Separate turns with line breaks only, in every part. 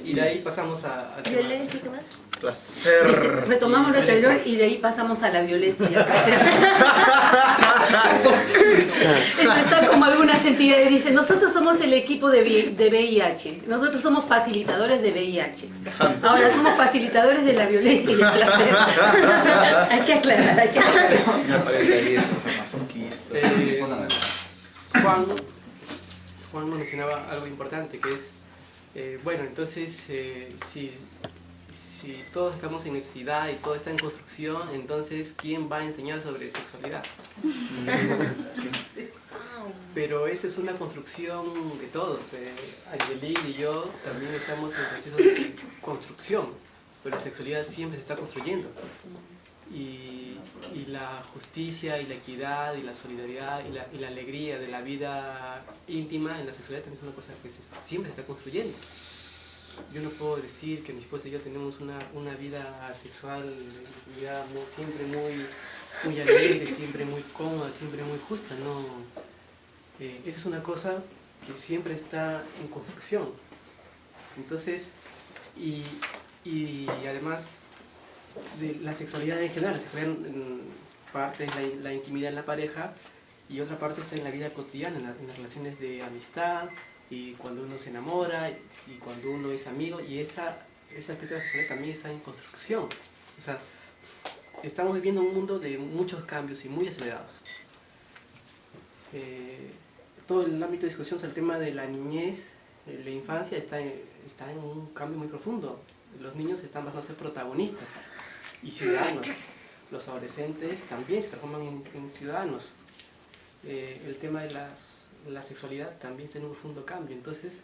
y de ahí pasamos a
violencia y qué más.
Placer.
Retomamos lo anterior y de ahí pasamos a la violencia y al placer. Esto está como algunas entidades dicen, nosotros somos el equipo de VIH, nosotros somos facilitadores de VIH. Ahora somos facilitadores de la violencia y el placer. Hay que aclarar, hay que aclarar.
Me parece ahí eso, masoquistas.
Juan mencionaba algo importante que es, bueno, entonces si todos estamos en necesidad y todo está en construcción, entonces ¿quién va a enseñar sobre sexualidad? Pero esa es una construcción de todos. Angelil y yo también estamos en proceso de construcción, pero la sexualidad siempre se está construyendo. Y la justicia y la equidad y la solidaridad y la alegría de la vida íntima en la sexualidad también es una cosa que siempre se está construyendo. Yo no puedo decir que mi esposa y yo tenemos una vida sexual siempre muy alegre, siempre muy cómoda, siempre muy justa. No, esa es una cosa que siempre está en construcción. Entonces, y además de la sexualidad en general, la sexualidad en parte es la intimidad en la pareja y otra parte está en la vida cotidiana, en las relaciones de amistad, y cuando uno se enamora y cuando uno es amigo, y esa aspecto de la sexualidad también está en construcción. O sea, estamos viviendo un mundo de muchos cambios y muy acelerados. Todo el ámbito de discusión sobre el tema de la niñez, la infancia, está en un cambio muy profundo. Los niños están pasando a ser protagonistas y ciudadanos. Los adolescentes también se transforman en ciudadanos. El tema de la sexualidad también está en un profundo cambio. Entonces,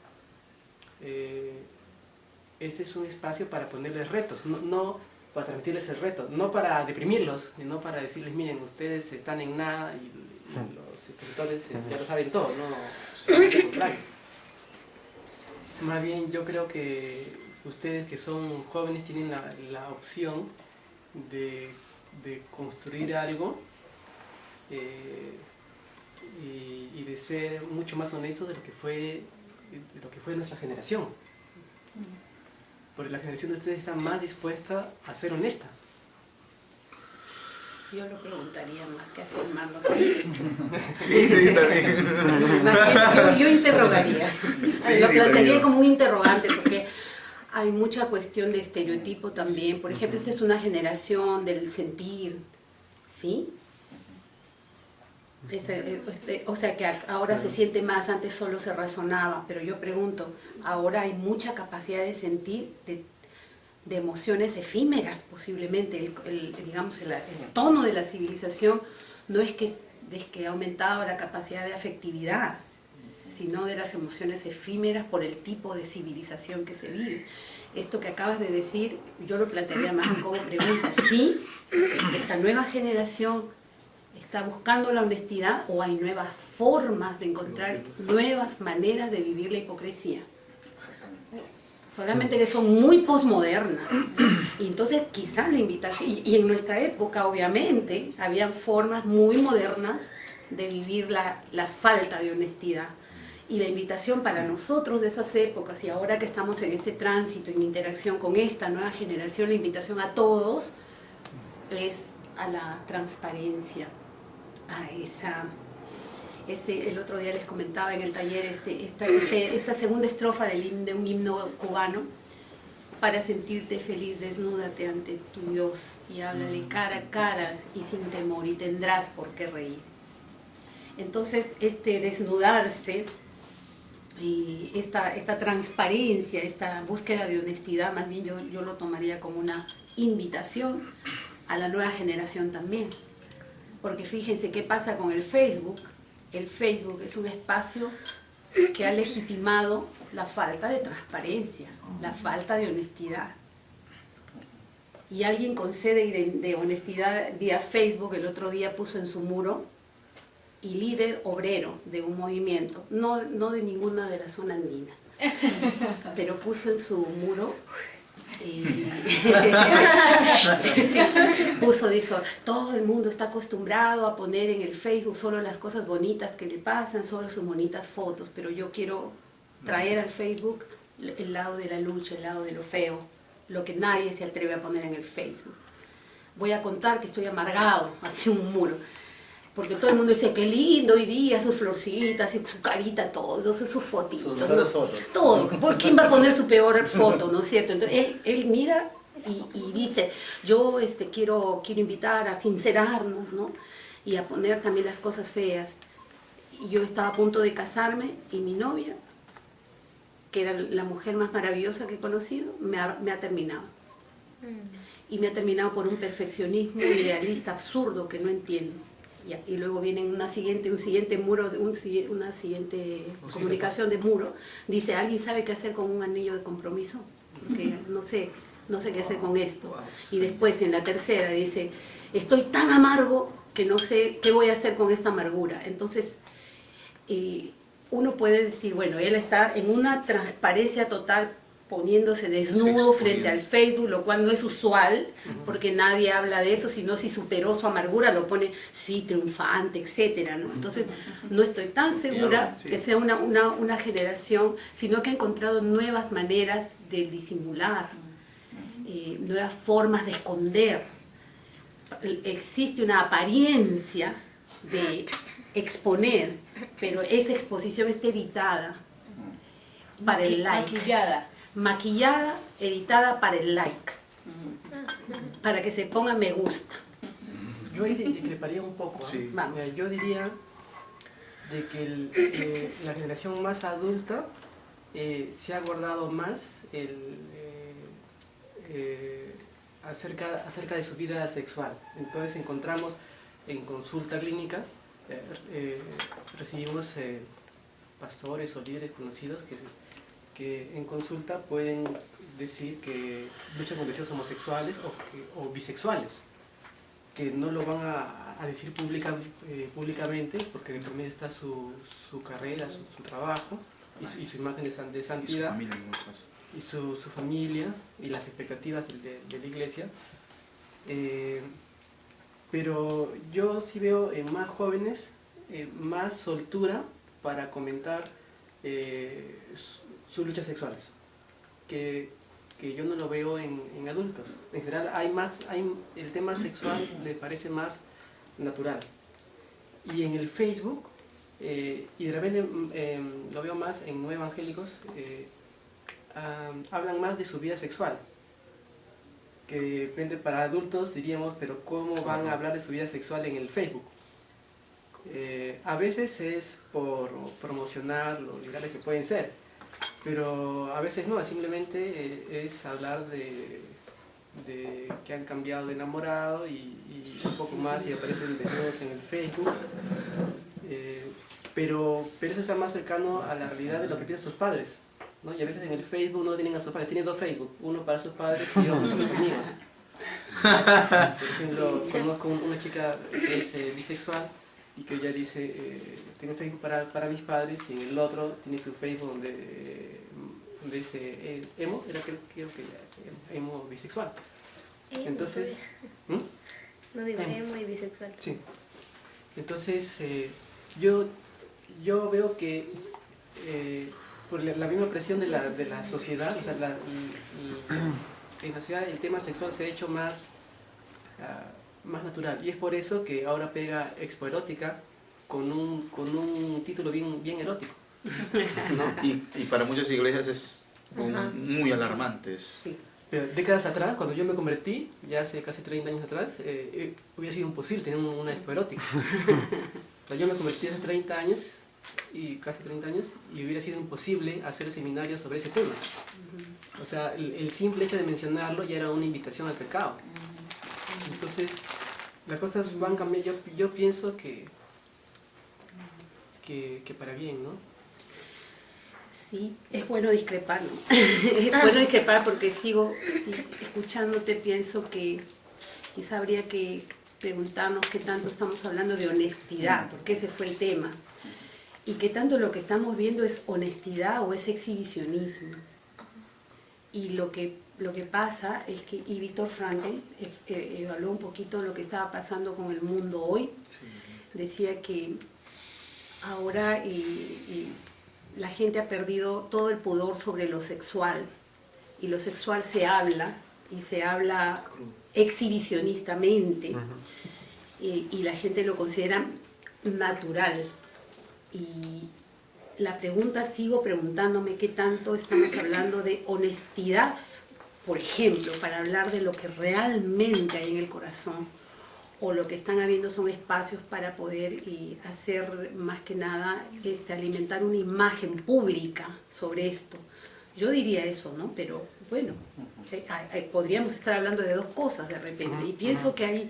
este es un espacio para ponerles retos, no para transmitirles el reto, no para deprimirlos, no para decirles, miren, ustedes están en nada y los escritores ya lo saben todo, no, al contrario. Más bien, yo creo que ustedes que son jóvenes tienen la opción de construir algo y de ser mucho más honestos de lo que fue nuestra generación. Porque la generación de ustedes está más dispuesta a ser honesta.
Yo lo preguntaría más que afirmarlo.
Sí, también.
Yo interrogaría.
Sí,
lo plantearía
también.
como un interrogante porque hay mucha cuestión de estereotipo también. Por ejemplo, esta es una generación del sentir, ¿sí? O sea que ahora se siente más, antes solo se razonaba, pero yo pregunto, ahora hay mucha capacidad de sentir, de emociones efímeras posiblemente, digamos el tono de la civilización no es que ha aumentado la capacidad de afectividad, sino de las emociones efímeras por el tipo de civilización que se vive. Esto que acabas de decir, yo lo plantearía más como pregunta, ¿sí? Esta nueva generación está buscando la honestidad o hay nuevas formas de encontrar nuevas maneras de vivir la hipocresía. Solamente que son muy posmodernas. Y entonces quizás la invitación, y en nuestra época obviamente, habían formas muy modernas de vivir la falta de honestidad. Y la invitación para nosotros de esas épocas, y ahora que estamos en este tránsito, en interacción con esta nueva generación, la invitación a todos es a la transparencia, a el otro día les comentaba en el taller esta segunda estrofa de un himno cubano: para sentirte feliz, desnúdate ante tu Dios y háblale cara a cara y sin temor y tendrás por qué reír. Entonces, desnudarse y esta transparencia, esta búsqueda de honestidad, más bien yo lo tomaría como una invitación a la nueva generación también. Porque fíjense qué pasa con el Facebook. El Facebook es un espacio que ha legitimado la falta de transparencia, la falta de honestidad. Y alguien con sede de honestidad vía Facebook el otro día puso en su muro: y líder obrero de un movimiento, no de ninguna de la zona andina, pero puso en su muro, dijo, todo el mundo está acostumbrado a poner en el Facebook solo las cosas bonitas que le pasan, solo sus bonitas fotos, pero yo quiero traer al Facebook el lado de la lucha, el lado de lo feo, lo que nadie se atreve a poner en el Facebook. Voy a contar que estoy amargado, así un muro, porque todo el mundo dice, qué lindo hoy día, sus florcitas, y su carita, todo, sus fotitos.
Sus mejores fotos.
Todo. ¿Por quién va a poner su peor foto, no es cierto? Entonces él mira y dice, yo quiero invitar a sincerarnos, ¿no? Y a poner también las cosas feas. Y yo estaba a punto de casarme y mi novia, que era la mujer más maravillosa que he conocido, me ha terminado. Y me ha terminado por un perfeccionismo idealista absurdo que no entiendo. Y luego viene un siguiente muro, una siguiente comunicación de muro. Dice, ¿alguien sabe qué hacer con un anillo de compromiso? Porque no sé qué hacer con esto. Y después en la tercera dice, estoy tan amargo que no sé qué voy a hacer con esta amargura. Entonces, uno puede decir, bueno, él está en una transparencia total, poniéndose desnudo frente al Facebook, lo cual no es usual, porque nadie habla de eso, sino si superó su amargura, lo pone, sí, triunfante, etcétera, ¿no? Entonces, no estoy tan segura que sea una generación, sino que ha encontrado nuevas maneras de disimular, nuevas formas de esconder. Existe una apariencia de exponer, pero esa exposición está editada para el like. Maquillada, editada para el like, para que se ponga me gusta.
Yo ahí discreparía un poco.
Sí.
Vamos.
Yo diría de que la generación más adulta se ha guardado más acerca de su vida sexual. Entonces encontramos en consulta clínica, recibimos pastores o líderes conocidos que en consulta pueden decir que luchan con deseos homosexuales o bisexuales, que no lo van a decir públicamente porque de por medio está su carrera, su trabajo y su imagen de santidad y su familia y las expectativas de la iglesia. Pero yo sí veo en más jóvenes más soltura para comentar sus luchas sexuales, que yo no lo veo en adultos. En general el tema sexual le parece más natural. Y en el Facebook, y de repente lo veo más en no evangélicos, hablan más de su vida sexual. Que de repente para adultos diríamos, pero ¿cómo van a hablar de su vida sexual en el Facebook? A veces es por promocionar lo legales que pueden ser, pero a veces no, simplemente es hablar de que han cambiado de enamorado y un poco más y aparecen desnudos en el Facebook, pero eso está más cercano a la realidad de lo que piensan sus padres, ¿no? Y a veces en el Facebook no tienen a sus padres, tienen dos Facebook, uno para sus padres y otro para los amigos. Por ejemplo, conozco una chica que es bisexual y que ella dice, tengo Facebook para mis padres, y en el otro tiene su Facebook donde dice emo, creo que es emo bisexual. Entonces,
no digo emo y bisexual.
Sí. Entonces, yo veo que por la misma presión de la sociedad, o sea, en la sociedad el tema sexual se ha hecho más natural, y es por eso que ahora pega Expoerótica con un título bien erótico, ¿no?
Y para muchas iglesias es muy alarmante.
Sí.
Pero décadas atrás, cuando yo me convertí, ya hace casi 30 años atrás, hubiera sido imposible tener una Expoerótica. O sea, yo me convertí hace 30 años, y casi 30 años, y hubiera sido imposible hacer seminarios sobre ese tema. O sea, el simple hecho de mencionarlo ya era una invitación al pecado. Entonces, las cosas van cambiando. Yo pienso que para bien, ¿no?
Sí, es bueno discrepar, ¿no? Es bueno discrepar porque escuchándote pienso que quizá habría que preguntarnos qué tanto estamos hablando de honestidad, porque ese fue el tema. Y qué tanto lo que estamos viendo es honestidad o es exhibicionismo. Y lo que pasa es que, y Víctor Frankl evaluó un poquito lo que estaba pasando con el mundo hoy, decía que ahora la gente ha perdido todo el pudor sobre lo sexual, y lo sexual se habla, y se habla exhibicionistamente, y la gente lo considera natural. Y la pregunta, sigo preguntándome qué tanto estamos hablando de honestidad, por ejemplo, para hablar de lo que realmente hay en el corazón, o lo que están habiendo son espacios para poder hacer más que nada, alimentar una imagen pública sobre esto. Yo diría eso, ¿no? Pero bueno, podríamos estar hablando de dos cosas de repente, y pienso que hay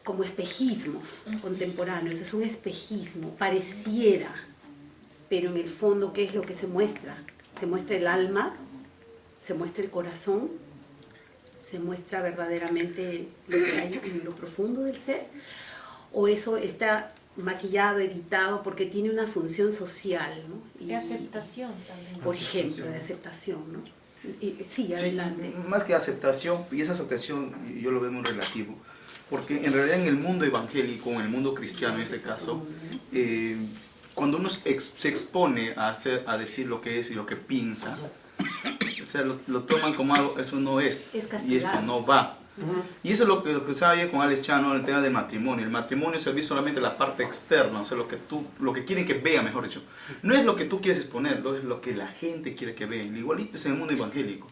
como espejismos contemporáneos, es un espejismo, pareciera, pero en el fondo, ¿qué es lo que se muestra? Se muestra el alma, se muestra el corazón, se muestra verdaderamente lo que hay en lo profundo del ser, o eso está maquillado, editado, porque tiene una función social, ¿no?
Y aceptación también.
Por ejemplo, de aceptación, ¿no? Sí, adelante.
Sí, más que aceptación, y esa aceptación yo lo veo muy relativo, porque en realidad en el mundo evangélico, en el mundo cristiano en este caso, cuando uno se expone a decir lo que es y lo que piensa, o sea, lo toman como algo, eso no es y eso no va. Y eso es lo que estaba ayer con Alex Chano, el tema del matrimonio. El matrimonio se ve solamente la parte externa, o sea, lo que quieren que vea, mejor dicho. No es lo que tú quieres exponer, es lo que la gente quiere que vea. Igualito es en el mundo evangélico.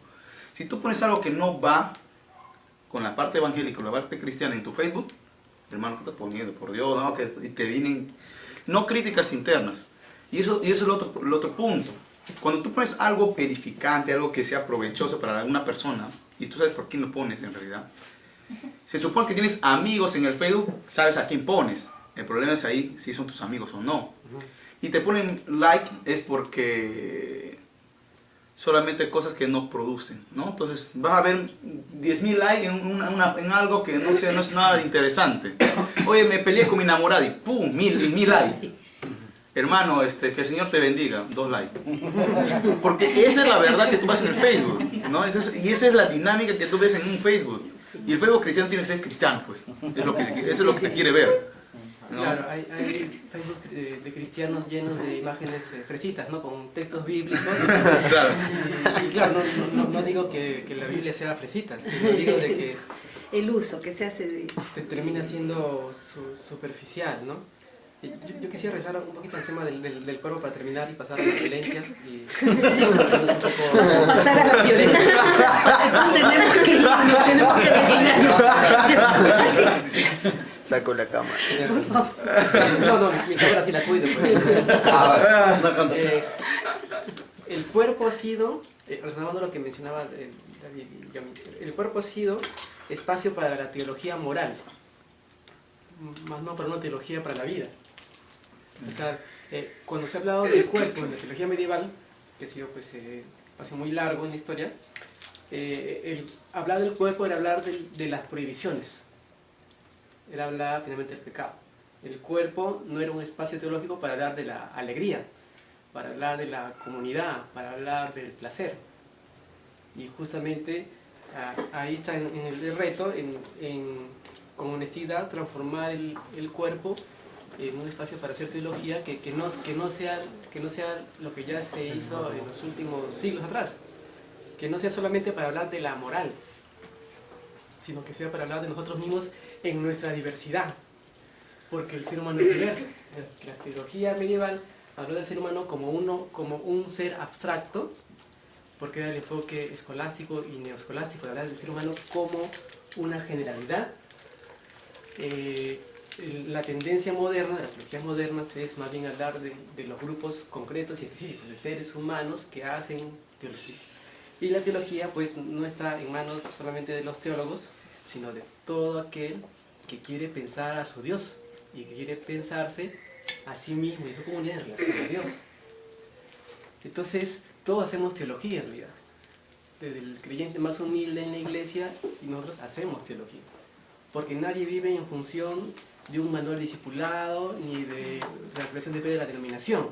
Si tú pones algo que no va con la parte evangélica, la parte cristiana en tu Facebook, hermano, ¿qué estás poniendo? Por Dios, ¿no? Y te vienen, no críticas internas. Y eso es el otro punto. Cuando tú pones algo edificante, algo que sea provechoso para alguna persona, y tú sabes por quién lo pones en realidad. Se supone que tienes amigos en el Facebook, sabes a quién pones. El problema es ahí si son tus amigos o no. Y te ponen like es porque solamente cosas que no producen, ¿no? Entonces vas a ver 10.000 likes en algo que no es nada interesante. Oye, me peleé con mi enamorada y ¡pum! 1.000 likes. Hermano, que el Señor te bendiga, 2 likes. Porque esa es la verdad que tú ves en el Facebook, ¿no? Y esa es la dinámica que tú ves en un Facebook. Y el Facebook cristiano tiene que ser cristiano, pues. Eso es lo que se quiere ver, ¿no?
Claro, hay Facebook de cristianos llenos de imágenes fresitas, ¿no? Con textos bíblicos.
Claro.
Y claro, no digo que la Biblia sea fresita, sino digo de que
el uso que se hace de...
termina siendo superficial, ¿no? Yo quisiera rezar un poquito el tema del cuerpo para terminar y pasar a la violencia.
Pasar a la violencia. tenemos que terminar.
Saco la cámara.
No, mi cámara sí la cuido. Pues. El cuerpo ha sido, retomando lo que mencionaba David, el cuerpo ha sido espacio para la teología moral, más no para una teología para la vida. O sea, cuando se ha hablado del cuerpo en la teología medieval, que ha sido pues, pasó muy largo en la historia, hablar del cuerpo era hablar de las prohibiciones, era hablar finalmente del pecado. El cuerpo no era un espacio teológico para hablar de la alegría, para hablar de la comunidad, para hablar del placer. Y justamente ahí está en el reto, con honestidad, transformar el cuerpo en un espacio para hacer teología que no sea lo que ya se hizo en los últimos siglos atrás, que no sea solamente para hablar de la moral, sino que sea para hablar de nosotros mismos en nuestra diversidad, porque el ser humano es diverso. La teología medieval habló del ser humano como un ser abstracto, porque era el enfoque escolástico y neoescolástico de hablar del ser humano como una generalidad. La tendencia moderna, de las teologías modernas, es más bien hablar de los grupos concretos y específicos, de seres humanos que hacen teología. Y la teología pues no está en manos solamente de los teólogos, sino de todo aquel que quiere pensar a su Dios y que quiere pensarse a sí mismo y su comunidad en relación a Dios. Entonces, todos hacemos teología en realidad. Desde el creyente más humilde en la iglesia, y nosotros hacemos teología. Porque nadie vive en función de un manual discipulado ni de la creación de fe de la denominación.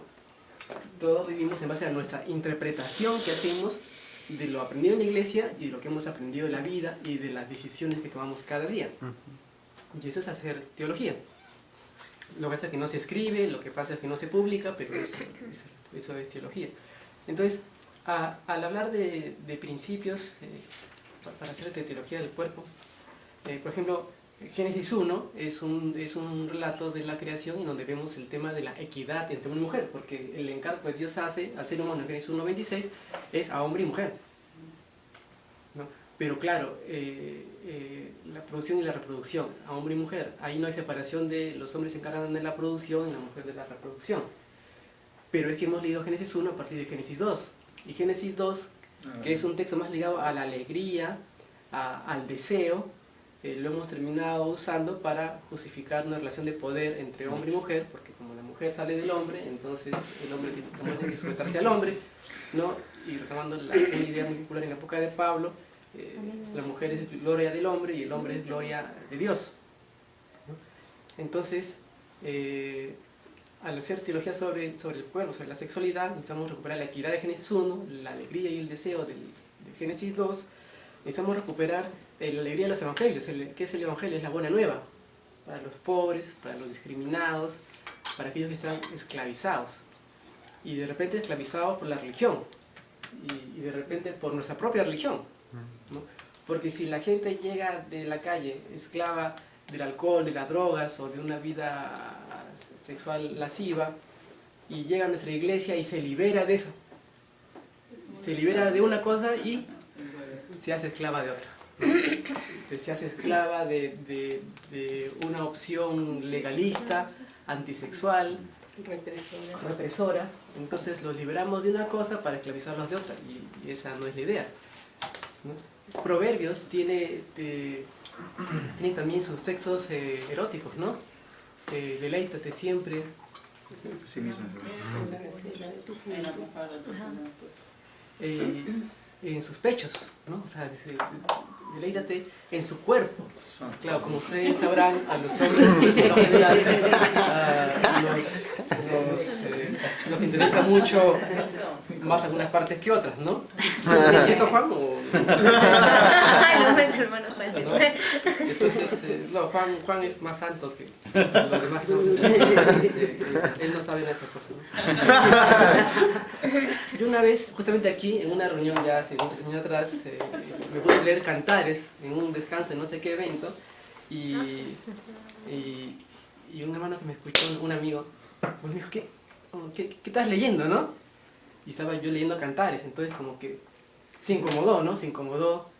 Todos vivimos en base a nuestra interpretación que hacemos de lo aprendido en la iglesia y de lo que hemos aprendido en la vida y de las decisiones que tomamos cada día. Y eso es hacer teología. Lo que pasa es que no se escribe, lo que pasa es que no se publica, pero eso es teología. Entonces, al hablar de principios para hacer teología del cuerpo, por ejemplo, Génesis 1 es un relato de la creación en donde vemos el tema de la equidad entre hombre y mujer, porque el encargo que Dios hace al ser humano en Génesis 1:26 es a hombre y mujer, ¿no? Pero claro, la producción y la reproducción, a hombre y mujer, ahí no hay separación de los hombres se encargan de la producción y la mujer de la reproducción. Pero es que hemos leído Génesis 1 a partir de Génesis 2, y Génesis 2, que es un texto más ligado a la alegría, al deseo, lo hemos terminado usando para justificar una relación de poder entre hombre y mujer, porque como la mujer sale del hombre, entonces la mujer tiene que sujetarse al hombre, ¿no? Y retomando una idea muy popular en la época de Pablo, la mujer es gloria del hombre y el hombre es gloria de Dios, ¿no? Entonces, al hacer teología sobre el cuerpo, sobre la sexualidad, necesitamos recuperar la equidad de Génesis 1, la alegría y el deseo de Génesis 2. Necesitamos recuperar la alegría de los evangelios. ¿Qué es el evangelio? Es la buena nueva para los pobres, para los discriminados, para aquellos que están esclavizados. Y de repente esclavizados por la religión. Y de repente por nuestra propia religión, ¿no? Porque si la gente llega de la calle esclava del alcohol, de las drogas o de una vida sexual lasciva y llega a nuestra iglesia y se libera de eso, se libera de una cosa y se hace esclava de otra, ¿no? Se hace esclava de una opción legalista, antisexual, represora. Entonces los liberamos de una cosa para esclavizarlos de otra, y esa no es la idea, ¿no? Proverbios tiene también sus textos eróticos, ¿no? Deleítate siempre.
Sí mismo.
En sus pechos, ¿no? O sea, dice, deleítate en su cuerpo. Claro, como ustedes sabrán, a los hombres en general, nos interesa mucho más algunas partes que otras, ¿no? ¿Es cierto, Juan?
Ay, no me hermano Juan.
¿No? Entonces, no, Juan es más santo que los demás. Entonces, él no sabe esas cosas, ¿no? Yo una vez, justamente aquí, en una reunión ya hace muchos años atrás, me puse a leer cantares en un descanso en no sé qué evento, y un hermano que me escuchó, un amigo, pues me dijo, ¿qué estás leyendo, no? Y estaba yo leyendo cantares, entonces como que se incomodó, ¿no? Se incomodó.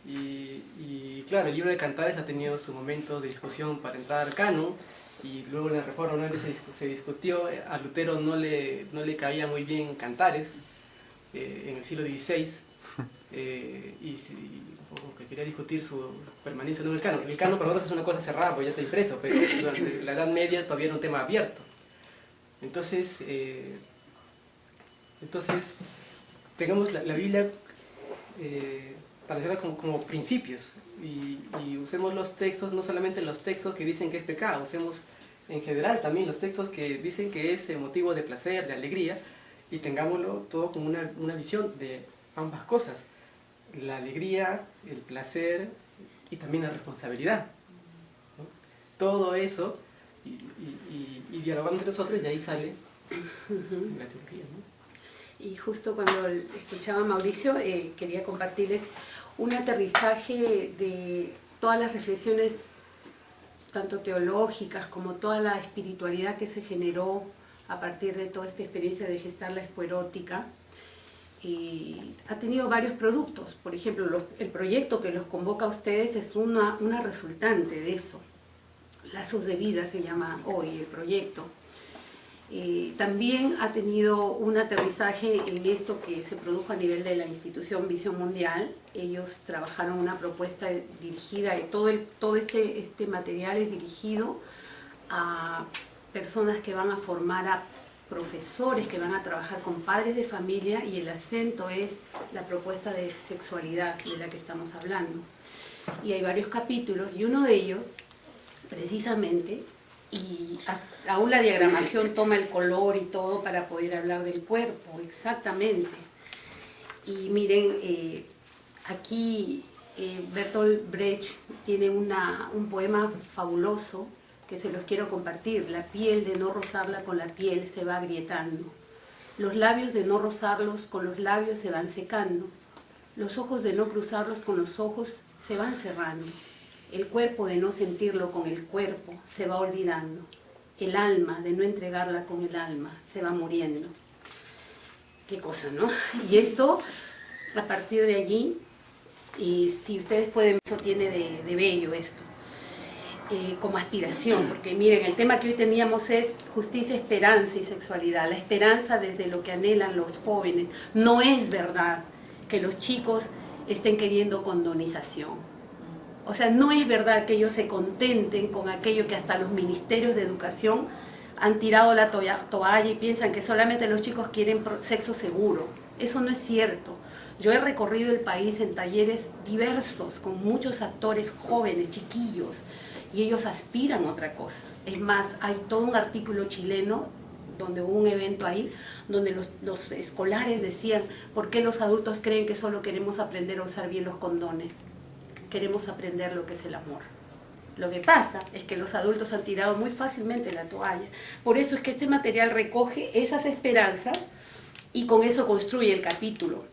Y claro, el libro de Cantares ha tenido su momento de discusión para entrar al canon, y luego en la Reforma nuevamente se discutió. A Lutero no le caía muy bien Cantares en el siglo XVI, y como que quería discutir su permanencia en el canon. El canon para nosotros es una cosa cerrada porque ya está impreso, pero durante la Edad Media todavía era un tema abierto. Entonces tengamos la Biblia para hacerla como principios, y usemos los textos, no solamente los textos que dicen que es pecado, usemos en general también los textos que dicen que es motivo de placer, de alegría, y tengámoslo todo como una visión de ambas cosas, la alegría, el placer y también la responsabilidad, ¿no? Todo eso, y dialogando entre nosotros, y ahí sale la teología, ¿no?
Y justo cuando escuchaba a Mauricio, quería compartirles un aterrizaje de todas las reflexiones, tanto teológicas como toda la espiritualidad que se generó a partir de toda esta experiencia de gestar la espoerótica. Ha tenido varios productos. Por ejemplo, el proyecto que los convoca a ustedes es una resultante de eso. Lazos de Vida se llama hoy el proyecto. También ha tenido un aterrizaje en esto que se produjo a nivel de la institución Visión Mundial. Ellos trabajaron una propuesta dirigida, todo este material es dirigido a personas que van a formar a profesores, que van a trabajar con padres de familia, y el acento es la propuesta de sexualidad de la que estamos hablando. Y hay varios capítulos, y uno de ellos, precisamente, y aún la diagramación toma el color y todo para poder hablar del cuerpo, exactamente. Y miren, aquí Bertolt Brecht tiene un poema fabuloso que se los quiero compartir. La piel de no rozarla con la piel se va agrietando. Los labios de no rozarlos con los labios se van secando. Los ojos de no cruzarlos con los ojos se van cerrando. El cuerpo de no sentirlo con el cuerpo se va olvidando. El alma de no entregarla con el alma se va muriendo. Qué cosa, ¿no? Y esto, a partir de allí, y si ustedes pueden, eso tiene de bello esto, como aspiración, porque miren, el tema que hoy teníamos es justicia, esperanza y sexualidad. La esperanza desde lo que anhelan los jóvenes. No es verdad que los chicos estén queriendo condonización. O sea, no es verdad que ellos se contenten con aquello que hasta los ministerios de educación han tirado la toalla y piensan que solamente los chicos quieren sexo seguro. Eso no es cierto. Yo he recorrido el país en talleres diversos con muchos actores jóvenes, chiquillos, y ellos aspiran a otra cosa. Es más, hay todo un artículo chileno donde hubo un evento ahí, donde los escolares decían, ¿por qué los adultos creen que solo queremos aprender a usar bien los condones? Queremos aprender lo que es el amor. Lo que pasa es que los adultos han tirado muy fácilmente la toalla. Por eso es que este material recoge esas esperanzas y con eso construye el capítulo.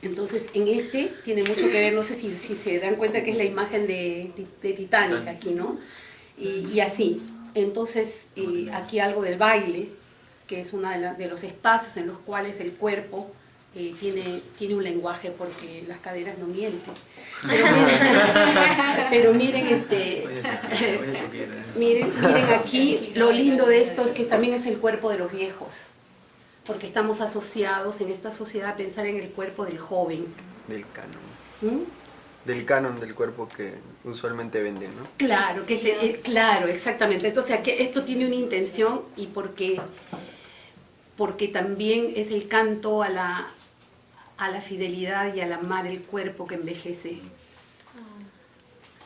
Entonces, en este tiene mucho que ver, no sé si se dan cuenta que es la imagen de Titanic aquí, ¿no? Y así. Entonces, aquí algo del baile, que es uno de los espacios en los cuales el cuerpo tiene un lenguaje, porque las caderas no mienten. Pero miren, miren aquí, lo lindo de esto es que también es el cuerpo de los viejos, porque estamos asociados en esta sociedad a pensar en el cuerpo del joven.
Del canon. Del canon del cuerpo que usualmente venden, ¿no?
Claro, claro, exactamente. Entonces, esto tiene una intención y porque también es el canto a la fidelidad y al amar el cuerpo que envejece.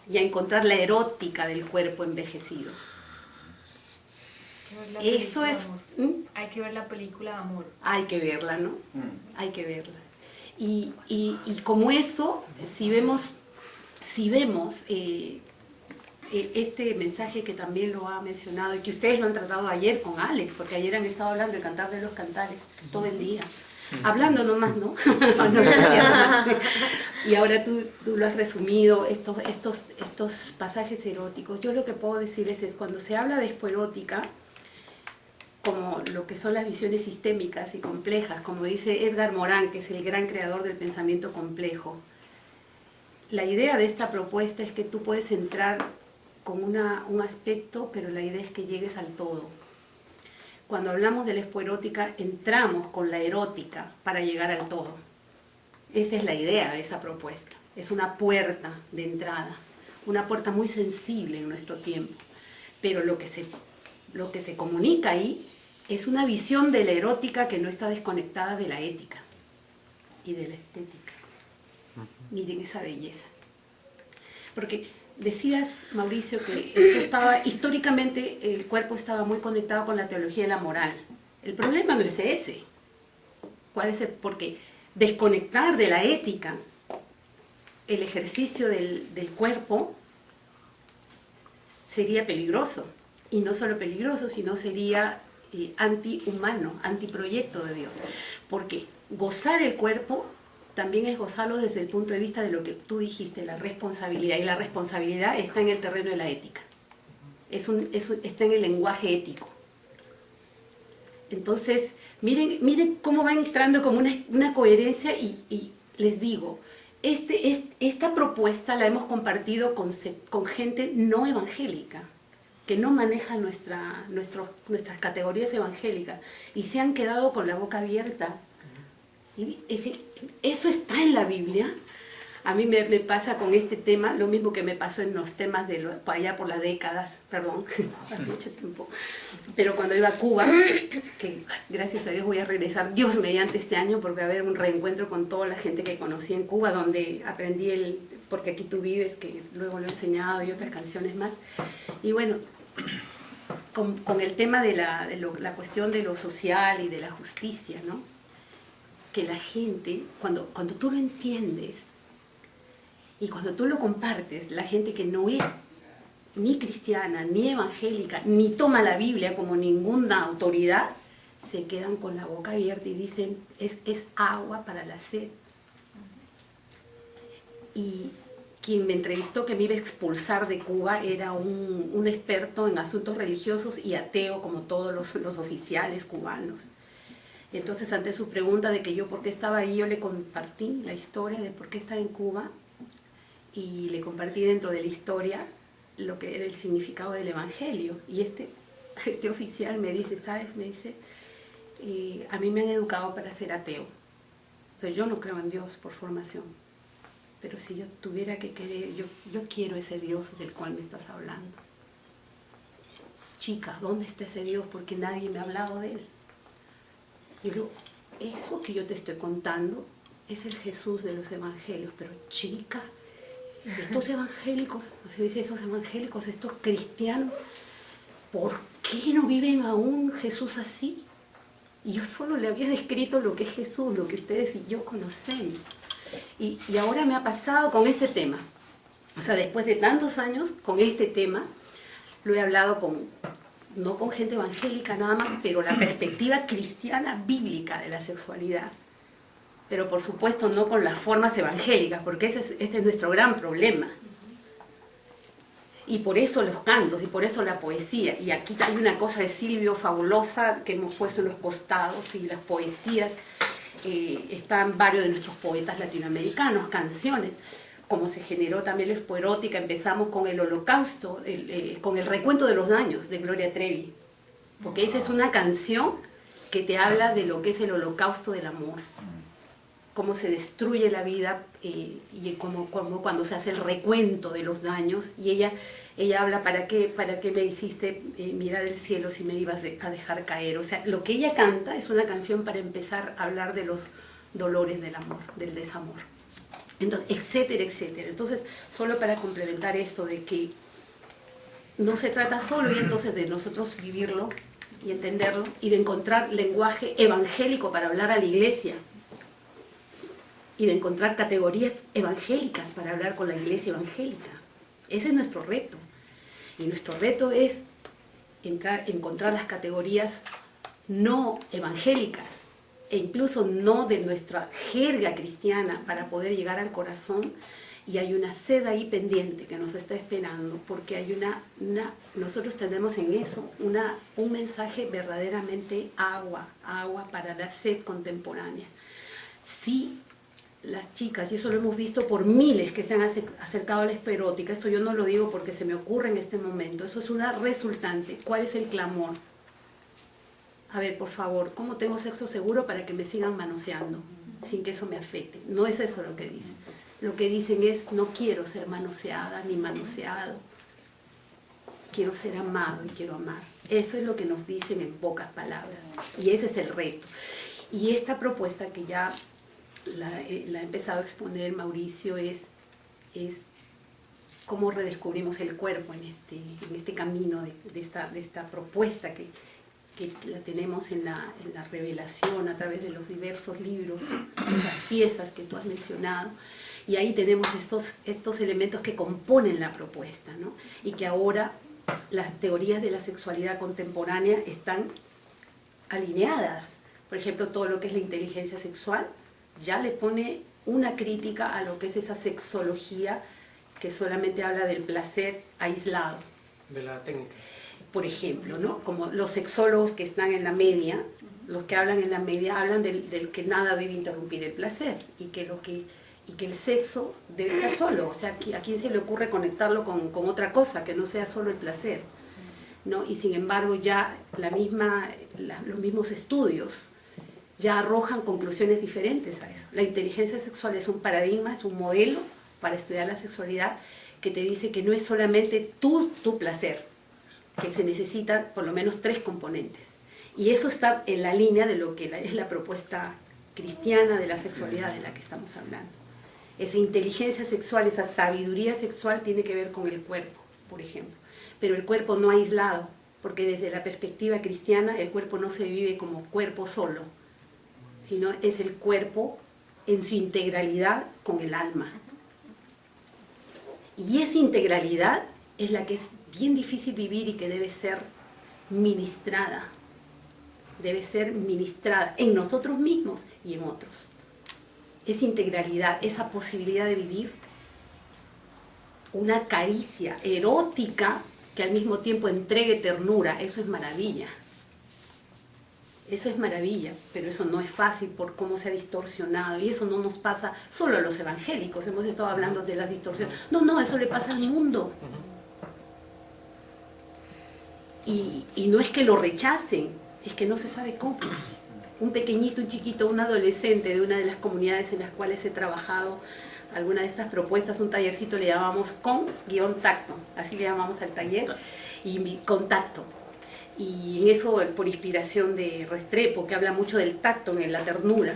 Y a encontrar la erótica del cuerpo envejecido. Eso es...
Hay que ver la película Amor.
Hay que verla, ¿no? Hay que verla. Y como eso, si vemos este mensaje que también lo ha mencionado y que ustedes lo han tratado ayer con Alex, porque ayer han estado hablando de Cantar de los Cantares todo el día. Hablando nomás, ¿no? Y ahora tú lo has resumido, estos pasajes eróticos. Yo lo que puedo decirles es, cuando se habla de expoerótica, como lo que son las visiones sistémicas y complejas, como dice Edgar Morin, que es el gran creador del pensamiento complejo, la idea de esta propuesta es que tú puedes entrar con un aspecto, pero la idea es que llegues al todo. Cuando hablamos de la expoerótica, entramos con la erótica para llegar al todo. Esa es la idea de esa propuesta. Es una puerta de entrada, una puerta muy sensible en nuestro tiempo. Pero lo que se comunica ahí es una visión de la erótica que no está desconectada de la ética y de la estética. Miren esa belleza. Porque decías, Mauricio, que esto estaba, históricamente el cuerpo estaba muy conectado con la teología de la moral. El problema no es ese. ¿Cuál es porque desconectar de la ética el ejercicio del cuerpo sería peligroso? Y no solo peligroso, sino sería antihumano, antiproyecto de Dios. Porque gozar el cuerpo también es gozarlo desde el punto de vista de lo que tú dijiste, la responsabilidad. Y la responsabilidad está en el terreno de la ética. Está en el lenguaje ético. Entonces, miren cómo va entrando como una coherencia y les digo, esta propuesta la hemos compartido con gente no evangélica, que no maneja nuestras categorías evangélicas y se han quedado con la boca abierta. Y eso está en la Biblia. A mí me pasa con este tema lo mismo que me pasó en los temas allá por las décadas, perdón, hace mucho tiempo, pero cuando iba a Cuba, que gracias a Dios voy a regresar, Dios mediante este año, porque va a haber un reencuentro con toda la gente que conocí en Cuba, donde aprendí porque aquí tú vives, que luego lo he enseñado, y otras canciones más. Y bueno, con el tema de la cuestión de lo social y de la justicia, ¿no? Que la gente, cuando tú lo entiendes y cuando tú lo compartes, la gente que no es ni cristiana, ni evangélica, ni toma la Biblia como ninguna autoridad, se quedan con la boca abierta y dicen, es agua para la sed. Y quien me entrevistó que me iba a expulsar de Cuba era un experto en asuntos religiosos y ateo como todos los oficiales cubanos. Entonces, ante su pregunta de que yo por qué estaba ahí, yo le compartí la historia de por qué estaba en Cuba y le compartí dentro de la historia lo que era el significado del Evangelio. Y este oficial me dice, ¿sabes? Me dice, a mí me han educado para ser ateo. Entonces, yo no creo en Dios por formación. Pero si yo tuviera que querer, yo quiero ese Dios del cual me estás hablando. Chica, ¿dónde está ese Dios? Porque nadie me ha hablado de él. Yo digo, eso que yo te estoy contando es el Jesús de los evangelios, pero chica, estos evangélicos, así dice, esos evangélicos, estos cristianos, ¿por qué no viven a un Jesús así? Y yo solo le había descrito lo que es Jesús, lo que ustedes y yo conocemos. Y ahora me ha pasado con este tema. O sea, después de tantos años, con este tema, lo he hablado no con gente evangélica nada más, pero la perspectiva cristiana bíblica de la sexualidad. Pero por supuesto no con las formas evangélicas, porque este es nuestro gran problema. Y por eso los cantos, y por eso la poesía. Y aquí hay una cosa de Silvio fabulosa que hemos puesto en los costados, y las poesías, están varios de nuestros poetas latinoamericanos, canciones. Como se generó también la expoerótica, empezamos con el Holocausto, con el recuento de los daños de Gloria Trevi. Porque esa es una canción que te habla de lo que es el holocausto del amor. Cómo se destruye la vida y cómo cuando se hace el recuento de los daños. Y ella habla, ¿para qué me hiciste mirar el cielo si me ibas a dejar caer? O sea, lo que ella canta es una canción para empezar a hablar de los dolores del amor, del desamor. Entonces, etcétera, etcétera. Entonces, solo para complementar esto de que no se trata solo y entonces de nosotros vivirlo y entenderlo y de encontrar lenguaje evangélico para hablar a la iglesia y de encontrar categorías evangélicas para hablar con la iglesia evangélica. Ese es nuestro reto. Y nuestro reto es encontrar las categorías no evangélicas e incluso no de nuestra jerga cristiana para poder llegar al corazón. Y hay una sed ahí pendiente que nos está esperando, porque hay nosotros tenemos en eso un mensaje verdaderamente agua para la sed contemporánea. Sí, las chicas, y eso lo hemos visto por miles que se han acercado a la esclerótica, esto yo no lo digo porque se me ocurre en este momento, eso es una resultante. ¿Cuál es el clamor? A ver, por favor, ¿cómo tengo sexo seguro para que me sigan manoseando sin que eso me afecte? No es eso lo que dicen. Lo que dicen es, no quiero ser manoseada ni manoseado, quiero ser amado y quiero amar. Eso es lo que nos dicen en pocas palabras, y ese es el reto. Y esta propuesta que ya la ha empezado a exponer Mauricio es cómo redescubrimos el cuerpo en este camino de esta propuesta que la tenemos en la revelación a través de los diversos libros, esas piezas que tú has mencionado. Y ahí tenemos estos elementos que componen la propuesta, ¿no? Y que ahora las teorías de la sexualidad contemporánea están alineadas. Por ejemplo, todo lo que es la inteligencia sexual ya le pone una crítica a lo que es esa sexología que solamente habla del placer aislado.
De la técnica.
Por ejemplo, ¿no? Como los sexólogos que están en la media, los que hablan en la media, hablan del que nada debe interrumpir el placer y que el sexo debe estar solo. O sea, ¿a quién se le ocurre conectarlo con otra cosa que no sea solo el placer? ¿No? Y sin embargo ya los mismos estudios ya arrojan conclusiones diferentes a eso. La inteligencia sexual es un paradigma, es un modelo para estudiar la sexualidad que te dice que no es solamente tu placer, que se necesitan por lo menos 3 componentes. Y eso está en la línea de lo que es la propuesta cristiana de la sexualidad de la que estamos hablando. Esa inteligencia sexual, esa sabiduría sexual tiene que ver con el cuerpo, por ejemplo. Pero el cuerpo no aislado, porque desde la perspectiva cristiana el cuerpo no se vive como cuerpo solo, sino es el cuerpo en su integralidad con el alma. Y esa integralidad es la que es bien difícil vivir y que debe ser ministrada. Debe ser ministrada en nosotros mismos y en otros. Esa integralidad, esa posibilidad de vivir una caricia erótica que al mismo tiempo entregue ternura, eso es maravilla. Eso es maravilla, pero eso no es fácil por cómo se ha distorsionado, y eso no nos pasa solo a los evangélicos. Hemos estado hablando de las distorsiones. No, eso le pasa al mundo. Y no es que lo rechacen, es que no se sabe cómo. Un pequeñito, un chiquito, un adolescente de una de las comunidades en las cuales he trabajado alguna de estas propuestas, un tallercito le llamamos con-tacto, así le llamamos al taller, y contacto. Y en eso, por inspiración de Restrepo, que habla mucho del tacto, en la ternura,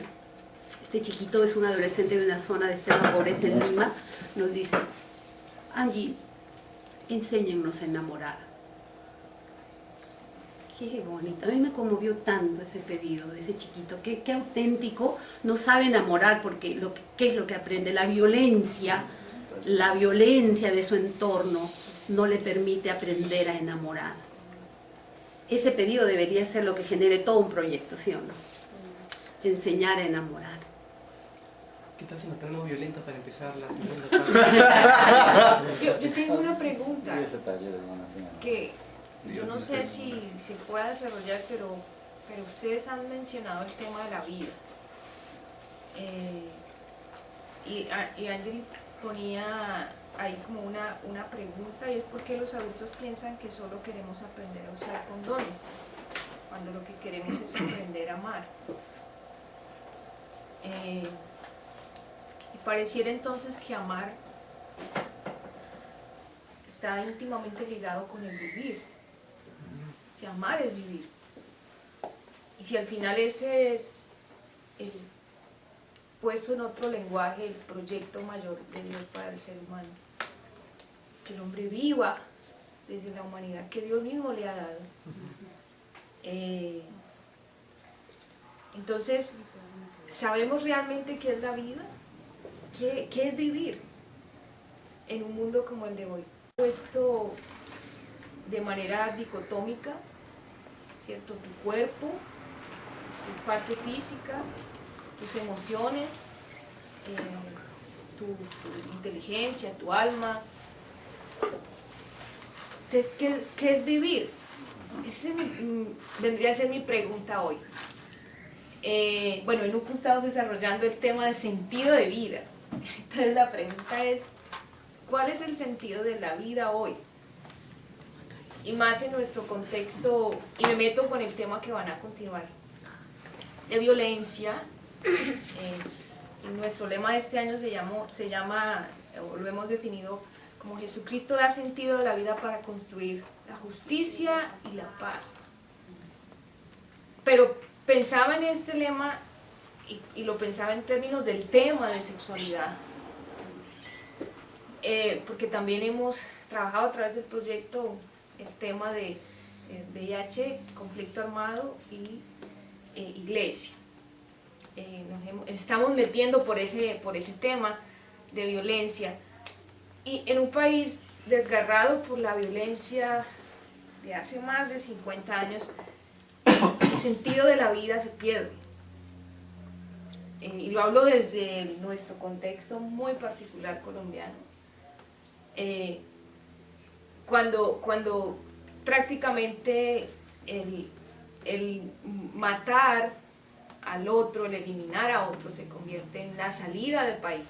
este chiquito es un adolescente de una zona de extrema pobreza en Lima, nos dice: Angie, enséñennos a enamorar. Qué bonito, a mí me conmovió tanto ese pedido de ese chiquito, qué auténtico. No sabe enamorar porque ¿qué es lo que aprende? La violencia de su entorno no le permite aprender a enamorar. Ese pedido debería ser lo que genere todo un proyecto, ¿sí o no? Enseñar a enamorar.
¿Qué tal si nos ponemos violentos para empezar la segunda parte?
Yo tengo una pregunta
Ese taller, hermana, señora.
que yo no sé si se pueda desarrollar, pero ustedes han mencionado el tema de la vida. Y Ángel ponía ahí como una pregunta, y es por qué los adultos piensan que solo queremos aprender a usar condones, cuando lo que queremos es aprender a amar. Y pareciera entonces que amar está íntimamente ligado con el vivir. Si amar es vivir. Y si al final ese es el puesto en otro lenguaje, el proyecto mayor de Dios para el ser humano, que el hombre viva desde la humanidad que Dios mismo le ha dado. Entonces, ¿sabemos realmente qué es la vida? ¿Qué es vivir en un mundo como el de hoy? Puesto de manera dicotómica, ¿cierto? Tu cuerpo, tu parte física, tus emociones, tu inteligencia, tu alma. Entonces, ¿qué es vivir? Esa vendría a ser mi pregunta hoy. Bueno, en UCU estamos desarrollando el tema de sentido de vida. Entonces la pregunta es, ¿cuál es el sentido de la vida hoy? Y más en nuestro contexto, y me meto con el tema que van a continuar, de violencia. Nuestro lema de este año se llama, o lo hemos definido como: Jesucristo da sentido de la vida para construir la justicia y la paz. Pero pensaba en este lema y lo pensaba en términos del tema de sexualidad, porque también hemos trabajado a través del proyecto el tema de VIH, conflicto armado y iglesia. Estamos metiendo por ese tema de violencia, y en un país desgarrado por la violencia de hace más de 50 años, el sentido de la vida se pierde. Y lo hablo desde nuestro contexto muy particular colombiano. Cuando prácticamente el matar al otro, el eliminar a otro, se convierte en la salida del país.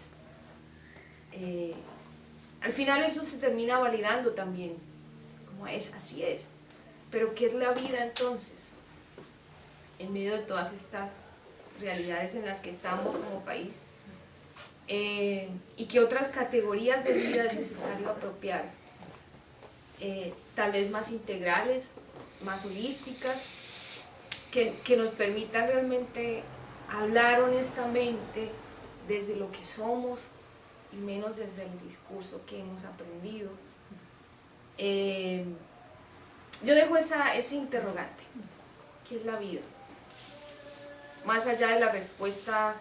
Al final eso se termina validando también, como es, así es. Pero ¿qué es la vida entonces? En medio de todas estas realidades en las que estamos como país, y qué otras categorías de vida es necesario apropiar, tal vez más integrales, más holísticas, que nos permitan realmente hablar honestamente desde lo que somos y menos desde el discurso que hemos aprendido. Yo dejo ese interrogante: ¿qué es la vida? Más allá de la respuesta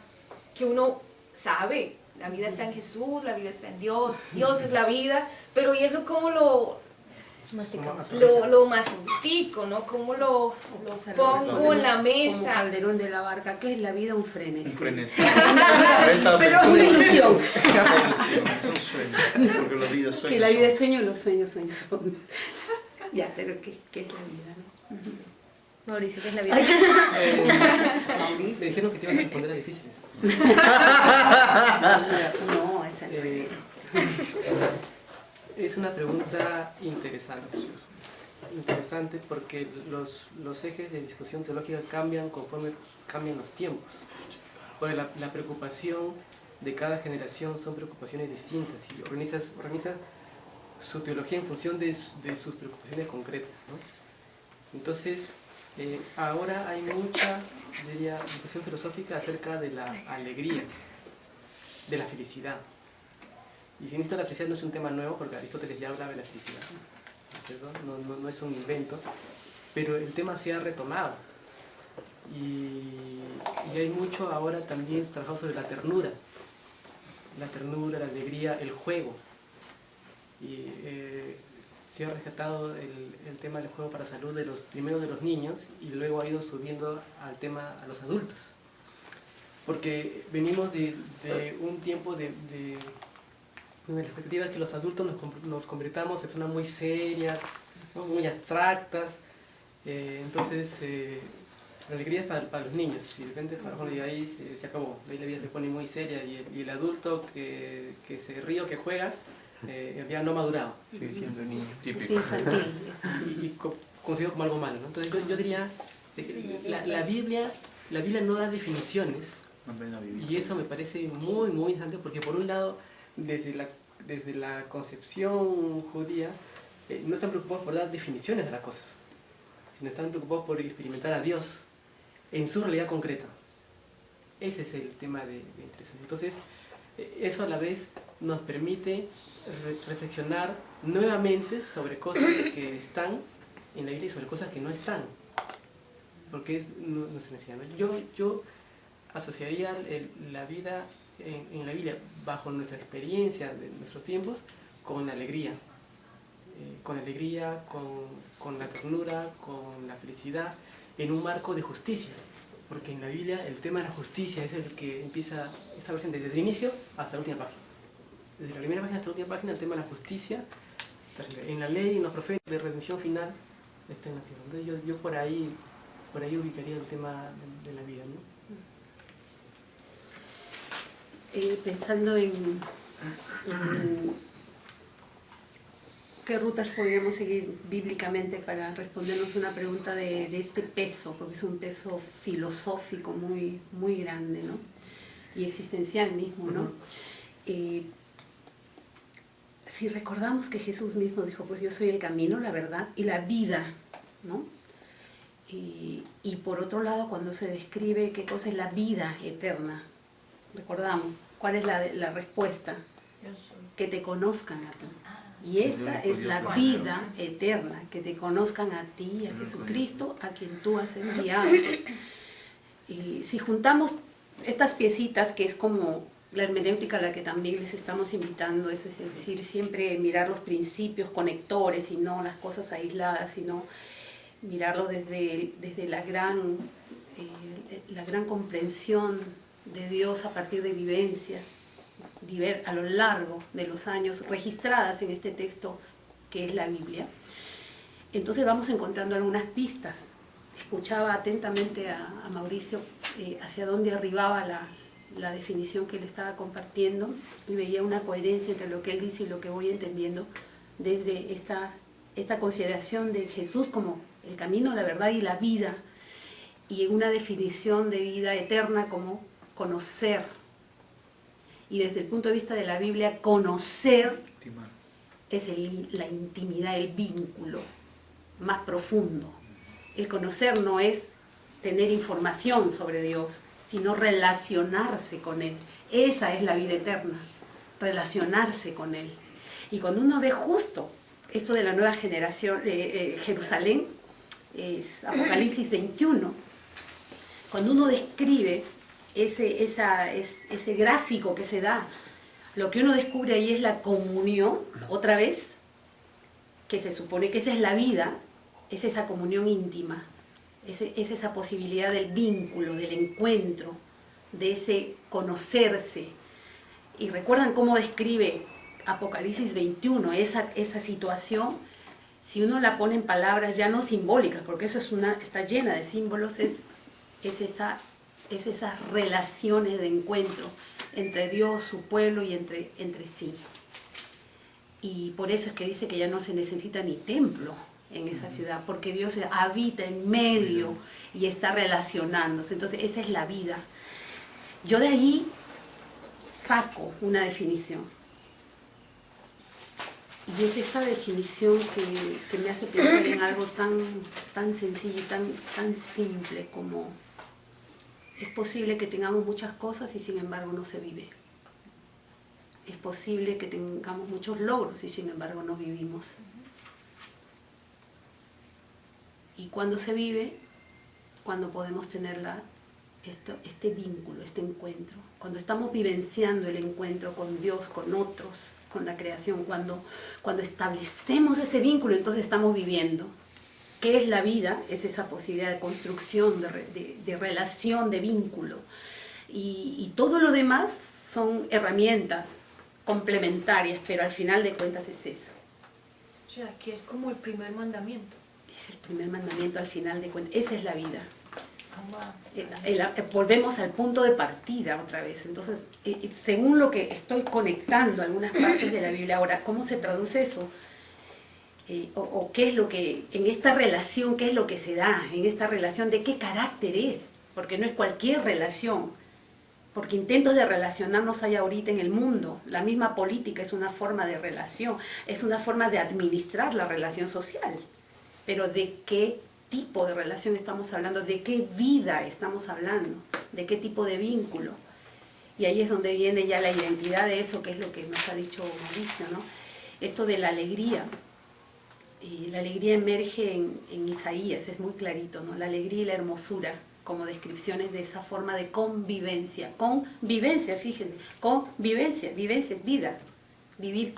que uno sabe, la vida está en Jesús, la vida está en Dios, Dios es la vida, pero ¿y eso cómo lo mastico, ¿no? ¿Cómo lo pongo en la
Como
mesa?
Calderón de la Barca, ¿qué es la vida? Un frenesí.
Un frenesí.
Pero es una ilusión.
Es un sueño, porque la vida es sueño.
Que la vida es sueño y los sueños son. Ya, pero ¿qué es la vida? ¿No?
Mauricio, ¿qué es la vida?
Me dijeron que te ibas a responder a difíciles.
No, esa no es.
Es una pregunta interesante. Interesante porque los ejes de discusión teológica cambian conforme cambian los tiempos. Porque la preocupación de cada generación son preocupaciones distintas y organiza su teología en función de sus preocupaciones concretas, ¿no? Entonces, ahora hay mucha, diría, discusión filosófica acerca de la alegría, de la felicidad. Y sin esto la felicidad no es un tema nuevo, porque Aristóteles ya hablaba de la felicidad, no es un invento, pero el tema se ha retomado. Y hay mucho ahora también trabajado sobre la ternura, la alegría, el juego. Y se ha rescatado el tema del juego para salud primero de los niños y luego ha ido subiendo al tema a los adultos. Porque venimos de un tiempo de la expectativa de que los adultos nos convirtamos en personas muy serias, ¿no? Muy abstractas. Entonces, la alegría es para los niños, y de repente y ahí se acabó, ahí la vida se pone muy seria y el adulto que se ríe o que juega, en realidad no ha madurado.
Sigue siendo niño.
Típico.
Es infantil.
Y considerado como algo malo, ¿no? Entonces yo diría que la Biblia no da definiciones, y eso me parece muy, muy interesante, porque por un lado, desde la concepción judía, no están preocupados por dar definiciones de las cosas, sino están preocupados por experimentar a Dios en su realidad concreta. Ese es el tema de interesante. Entonces, eso a la vez nos permite reflexionar nuevamente sobre cosas que están en la Biblia y sobre cosas que no están, porque es nuestra necesidad, ¿no? Yo asociaría la vida en la Biblia, bajo nuestra experiencia de nuestros tiempos, con alegría, con la ternura, con la felicidad, en un marco de justicia, porque en la Biblia el tema de la justicia es el que empieza a estar presente desde el inicio hasta la última página. Desde la primera página hasta la última página, el tema de la justicia, en la ley, en los profetas, de redención final, está en la tierra. Entonces yo por ahí ubicaría el tema de la vida, ¿no?
Pensando en qué rutas podríamos seguir bíblicamente para respondernos una pregunta de este peso, porque es un peso filosófico muy, muy grande, ¿no? Y existencial mismo, ¿no? Si recordamos que Jesús mismo dijo, pues yo soy el camino, la verdad y la vida, ¿no? Y por otro lado, cuando se describe qué cosa es la vida eterna, recordamos, ¿cuál es la respuesta? Que te conozcan a ti. Y esta es la vida eterna, que te conozcan a ti, a Jesucristo, a quien tú has enviado. Y si juntamos estas piecitas, que es como la hermenéutica a la que también les estamos invitando, es decir, siempre mirar los principios conectores y no las cosas aisladas, sino mirarlo desde la gran comprensión de Dios a partir de vivencias a lo largo de los años registradas en este texto que es la Biblia. Entonces vamos encontrando algunas pistas. Escuchaba atentamente a Mauricio hacia dónde arribaba la definición que él estaba compartiendo y veía una coherencia entre lo que él dice y lo que voy entendiendo desde esta consideración de Jesús como el camino, la verdad y la vida, y en una definición de vida eterna como conocer. Y desde el punto de vista de la Biblia, conocer es la intimidad, el vínculo más profundo. El conocer no es tener información sobre Dios, sino relacionarse con Él. Esa es la vida eterna, relacionarse con Él. Y cuando uno ve justo esto de la nueva generación, Jerusalén, es Apocalipsis 21, cuando uno describe ese gráfico que se da, lo que uno descubre ahí es la comunión, otra vez, que se supone que esa es la vida, es esa comunión íntima, es esa posibilidad del vínculo, del encuentro, de ese conocerse. Y recuerdan cómo describe Apocalipsis 21, esa situación, si uno la pone en palabras ya no simbólicas, porque eso está llena de símbolos, es esas relaciones de encuentro entre Dios, su pueblo y entre sí. Y por eso es que dice que ya no se necesita ni templo en esa ciudad, porque Dios habita en medio y está relacionándose. Entonces esa es la vida. Yo de ahí saco una definición. Y es esta definición que me hace pensar en algo tan sencillo y tan simple como es posible que tengamos muchas cosas y sin embargo no se vive. Es posible que tengamos muchos logros y sin embargo no vivimos. Y cuando se vive, cuando podemos tener este vínculo, este encuentro, cuando estamos vivenciando el encuentro con Dios, con otros, con la creación, cuando establecemos ese vínculo, entonces estamos viviendo. ¿Qué es la vida? Es esa posibilidad de construcción, de relación, de vínculo. Y todo lo demás son herramientas complementarias, pero al final de cuentas es eso.
O sea, que es como el primer mandamiento.
Es el primer mandamiento al final de cuentas. Esa es la vida. Volvemos al punto de partida otra vez. Entonces, según lo que estoy conectando algunas partes de la Biblia ahora, ¿cómo se traduce eso? O qué es lo que, en esta relación, qué es lo que se da, en esta relación, de qué carácter es, porque no es cualquier relación, porque intentos de relacionarnos hay ahorita en el mundo. La misma política es una forma de relación, es una forma de administrar la relación social, pero ¿de qué tipo de relación estamos hablando? ¿De qué vida estamos hablando? ¿De qué tipo de vínculo? Y ahí es donde viene ya la identidad de eso, que es lo que nos ha dicho Mauricio, ¿no? Esto de la alegría. La alegría emerge en Isaías, es muy clarito, ¿no? La alegría y la hermosura como descripciones de esa forma de convivencia. Convivencia, fíjense, convivencia, vivencia es vida, vivir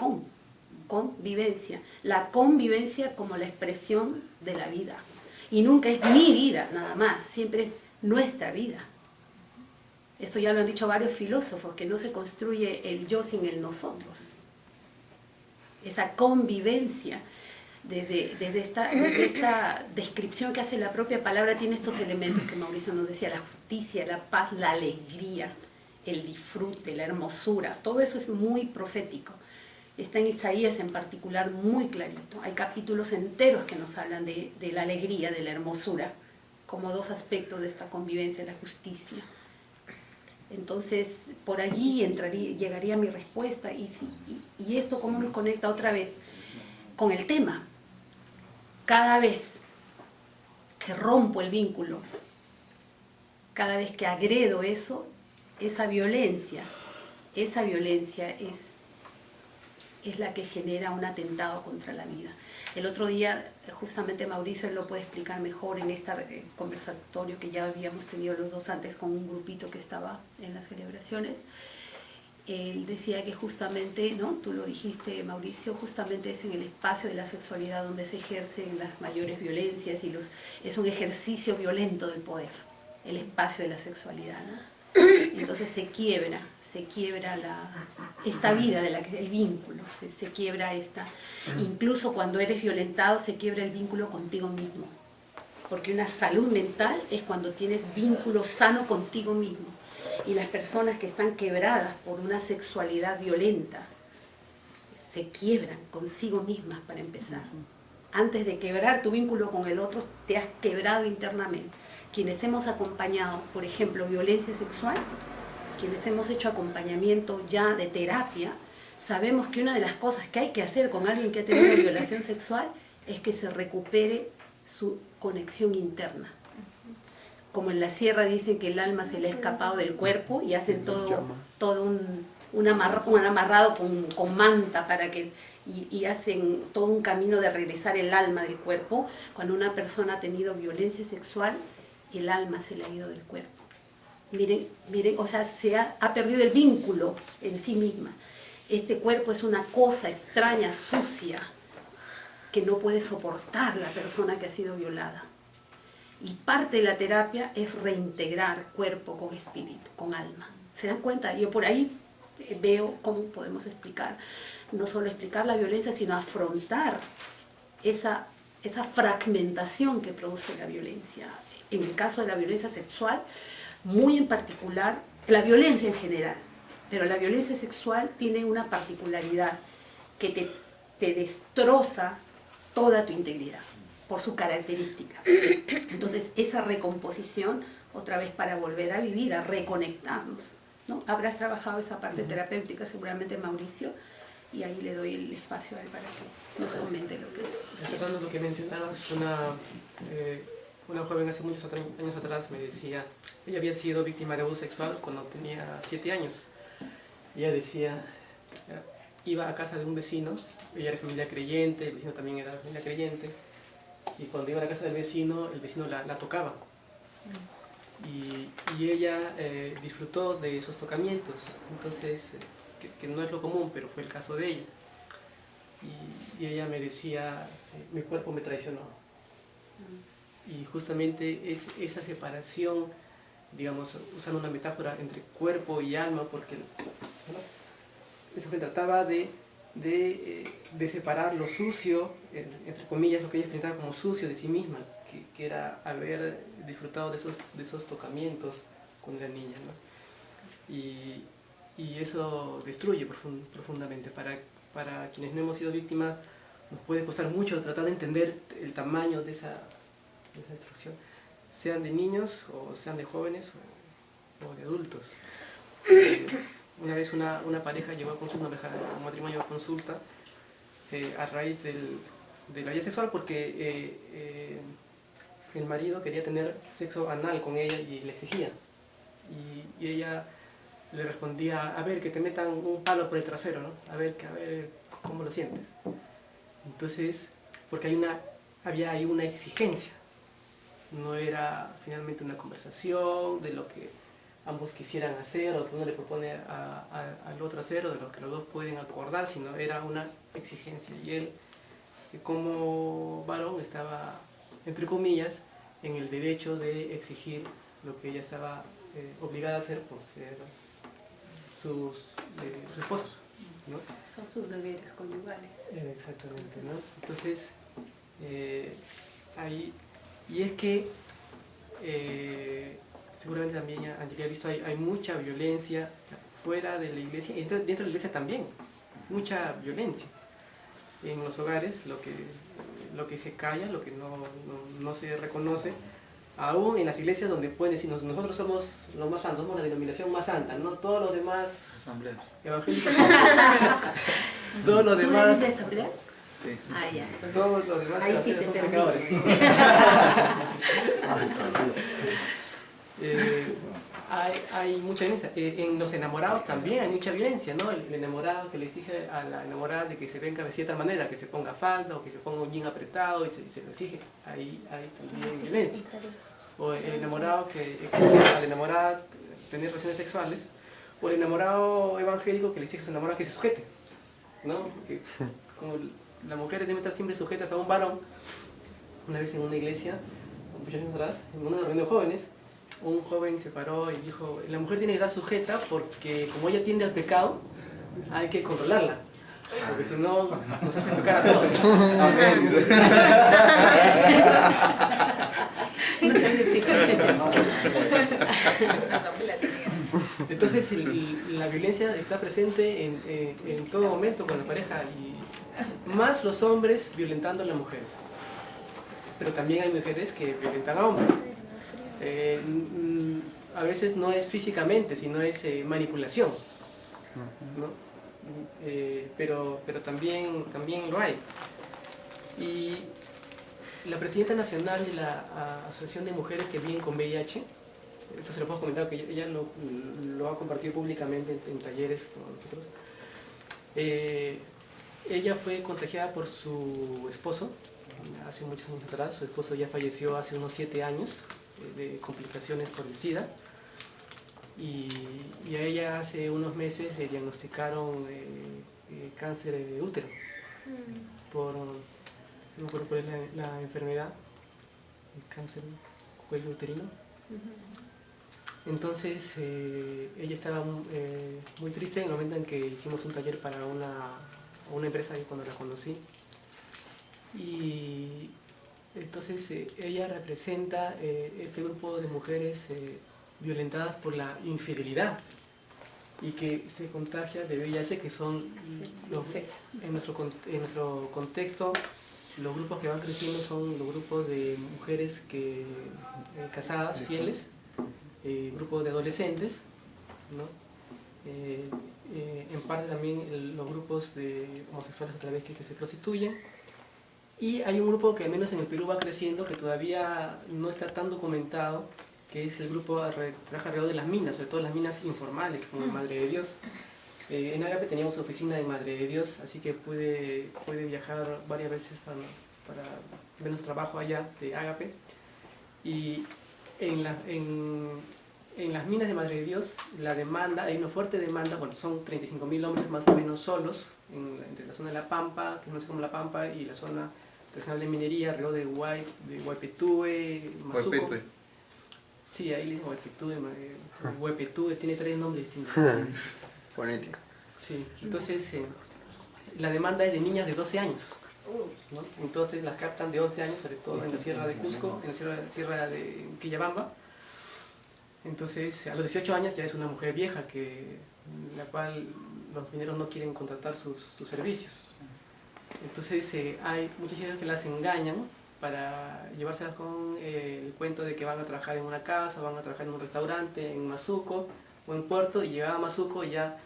convivencia. La convivencia como la expresión de la vida. Y nunca es mi vida, nada más, siempre es nuestra vida. Eso ya lo han dicho varios filósofos, que no se construye el yo sin el nosotros. Esa convivencia. Desde esta descripción que hace la propia palabra, tiene estos elementos que Mauricio nos decía: la justicia, la paz, la alegría, el disfrute, la hermosura. Todo eso es muy profético. Está en Isaías en particular muy clarito. Hay capítulos enteros que nos hablan de la alegría, de la hermosura, como dos aspectos de esta convivencia, la justicia. Entonces, por allí llegaría mi respuesta. Y esto, ¿cómo nos conecta otra vez con el tema? Cada vez que rompo el vínculo, cada vez que agredo eso, esa violencia es la que genera un atentado contra la vida. El otro día, justamente Mauricio él lo puede explicar mejor en este conversatorio que ya habíamos tenido los dos antes con un grupito que estaba en las celebraciones. Él decía que justamente, ¿no? Tú lo dijiste, Mauricio, justamente es en el espacio de la sexualidad donde se ejercen las mayores violencias y es un ejercicio violento del poder, el espacio de la sexualidad, ¿no? Entonces se quiebra esta vida, el vínculo, se quiebra incluso cuando eres violentado se quiebra el vínculo contigo mismo, porque una salud mental es cuando tienes vínculo sano contigo mismo. Y las personas que están quebradas por una sexualidad violenta se quiebran consigo mismas, para empezar. Antes de quebrar tu vínculo con el otro, te has quebrado internamente. Quienes hemos acompañado, por ejemplo, violencia sexual, quienes hemos hecho acompañamiento ya de terapia, sabemos que una de las cosas que hay que hacer con alguien que ha tenido violación sexual es que se recupere su conexión interna. Como en la sierra dicen que el alma se le ha escapado del cuerpo y hacen todo un amarrado con manta y hacen todo un camino de regresar el alma del cuerpo. Cuando una persona ha tenido violencia sexual, el alma se le ha ido del cuerpo. Miren, o sea, ha perdido el vínculo en sí misma. Este cuerpo es una cosa extraña, sucia, que no puede soportar la persona que ha sido violada. Y parte de la terapia es reintegrar cuerpo con espíritu, con alma. ¿Se dan cuenta? Yo por ahí veo cómo podemos explicar, no solo explicar la violencia, sino afrontar esa fragmentación que produce la violencia. En el caso de la violencia sexual, muy en particular, la violencia en general, pero la violencia sexual tiene una particularidad que te destroza toda tu integridad por su característica. Entonces, esa recomposición, otra vez para volver a vivir, a reconectarnos, ¿no? Habrás trabajado esa parte terapéutica seguramente, Mauricio, y ahí le doy el espacio a él para que nos comente lo que
Recordando lo que mencionabas, una joven hace muchos años atrás me decía, ella había sido víctima de abuso sexual cuando tenía 7 años. Ella decía, iba a casa de un vecino, ella era familia creyente, el vecino también era familia creyente, y cuando iba a la casa del vecino, el vecino la tocaba. Y ella disfrutó de esos tocamientos, entonces, que no es lo común, pero fue el caso de ella. Y ella me decía, mi cuerpo me traicionó. Y justamente es esa separación, digamos, usando una metáfora entre cuerpo y alma, porque eso que trataba de separar lo sucio, entre comillas, lo que ella experimentaba como sucio de sí misma, que era haber disfrutado de esos tocamientos cuando era niña, ¿no? Y eso destruye profundamente. Para quienes no hemos sido víctimas, nos puede costar mucho tratar de entender el tamaño de esa destrucción, sean de niños o sean de jóvenes o de adultos. Una vez una pareja llegó a consulta, un matrimonio llegó a consulta a raíz de la vida sexual, porque el marido quería tener sexo anal con ella y le exigía. Y ella le respondía, a ver, que te metan un palo por el trasero, ¿no? A ver cómo lo sientes. Entonces, porque había ahí una exigencia. No era finalmente una conversación de lo que ambos quisieran hacer o que uno le propone al otro hacer o de lo que los dos pueden acordar, sino era una exigencia. Y él, como varón, estaba, entre comillas, en el derecho de exigir lo que ella estaba obligada a hacer por ser su esposo, ¿no?
son sus deberes conyugales.
Exactamente, ¿no? Entonces, ahí, y es que seguramente también Angélica ha visto, hay mucha violencia fuera de la iglesia y dentro de la iglesia también, mucha violencia. En los hogares, lo que se calla, lo que no se reconoce, aún en las iglesias donde pueden decir, nosotros somos los más santos, somos la denominación más santa, no todos los demás
Asambleas.
evangélicos son todos los
¿Tú
demás.
eres de asamblea?
Sí.
Ah, ya. Entonces,
Todos los demás
ahí sí te
son
permito.
pecadores. Hay mucha violencia. En los enamorados también hay mucha violencia, ¿no? El enamorado que le exige a la enamorada de que se venga de cierta manera, que se ponga falda o que se ponga un jean apretado y se lo exige. Ahí hay también violencia. O el enamorado que exige a la enamorada tener relaciones sexuales, o el enamorado evangélico que le exige a su enamorada que se sujete, ¿no? Que, como las mujeres deben estar siempre sujetas a un varón. Una vez en una iglesia, muchos años atrás, en una reunión de jóvenes, un joven se paró y dijo, la mujer tiene que estar sujeta porque como ella tiende al pecado, hay que controlarla, porque si no nos hace pecar a todos. Entonces la violencia está presente en todo momento con la pareja, y más los hombres violentando a las mujeres, pero también hay mujeres que violentan a hombres. A veces no es físicamente, sino es manipulación, ¿no? Pero también lo hay. Y la presidenta nacional de la Asociación de Mujeres que Viven con VIH, esto se lo puedo comentar, que ella lo ha compartido públicamente en talleres con nosotros. Ella fue contagiada por su esposo hace muchos años atrás. Su esposo ya falleció hace unos 7 años de complicaciones por el SIDA, y a ella hace unos meses le diagnosticaron cáncer de útero no me acuerdo cuál es la enfermedad, el cáncer cuello uterino. Entonces ella estaba muy triste en el momento en que hicimos un taller para una empresa ahí cuando la conocí. Y entonces ella representa este grupo de mujeres violentadas por la infidelidad y que se contagia de VIH, que son en nuestro contexto. Los grupos que van creciendo son los grupos de mujeres casadas, fieles, grupos de adolescentes, ¿no? En parte también los grupos de homosexuales o travestis que se prostituyen. Y hay un grupo que al menos en el Perú va creciendo, que todavía no está tan documentado, que es el grupo que trabaja alrededor de las minas, sobre todo las minas informales, como en Madre de Dios. En Ágape teníamos oficina en Madre de Dios, así que pude viajar varias veces para ver nuestro trabajo allá de Ágape. Y en las minas de Madre de Dios, la demanda, hay una fuerte demanda, bueno, son 35.000 hombres más o menos solos, entre la zona de La Pampa, que no sé cómo La Pampa, y la zona tradicional de minería, alrededor de Huaypetue, Masuco. Sí, ahí le dicen Huaypetue, tiene 3 nombres distintos.
Fonética.
Sí, entonces la demanda es de niñas de 12 años, ¿no? Entonces las captan de 11 años, sobre todo en la sierra de Cusco, en la sierra de Quillabamba. Entonces a los 18 años ya es una mujer vieja, la cual los mineros no quieren contratar sus servicios. Entonces hay muchas chicas que las engañan para llevárselas con el cuento de que van a trabajar en una casa, van a trabajar en un restaurante, en Masuco o en Puerto, y llegada a Masuco ya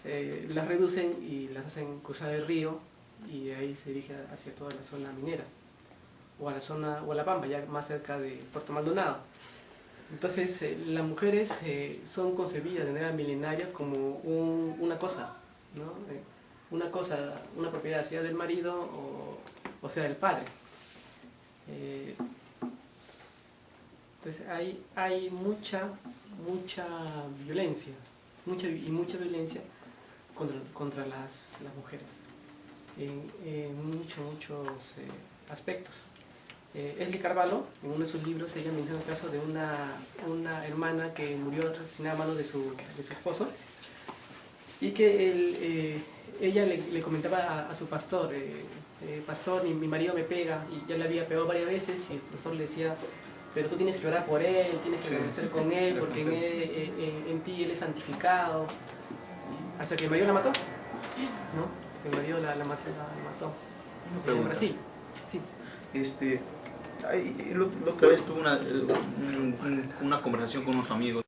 las reducen y las hacen cruzar el río, y de ahí se dirigen hacia toda la zona minera, o a La Pampa, ya más cerca de Puerto Maldonado. Entonces las mujeres son concebidas de manera milenaria como una cosa, ¿no? Una propiedad, sea del marido o sea del padre. Entonces hay mucha violencia, mucha violencia contra las mujeres en muchos aspectos. Esli Carvalho, en uno de sus libros, ella menciona el caso de una hermana que murió asesinada a manos de su esposo, y que ella le comentaba a su pastor, pastor, mi marido me pega, y ya le había pegado varias veces, y el pastor le decía, pero tú tienes que orar por él, tienes que agradecer con él, porque en ti él es santificado. Hasta que el marido la mató, ¿no? El marido la mató. En Brasil. Sí.
La otra vez tuve una conversación con unos amigos.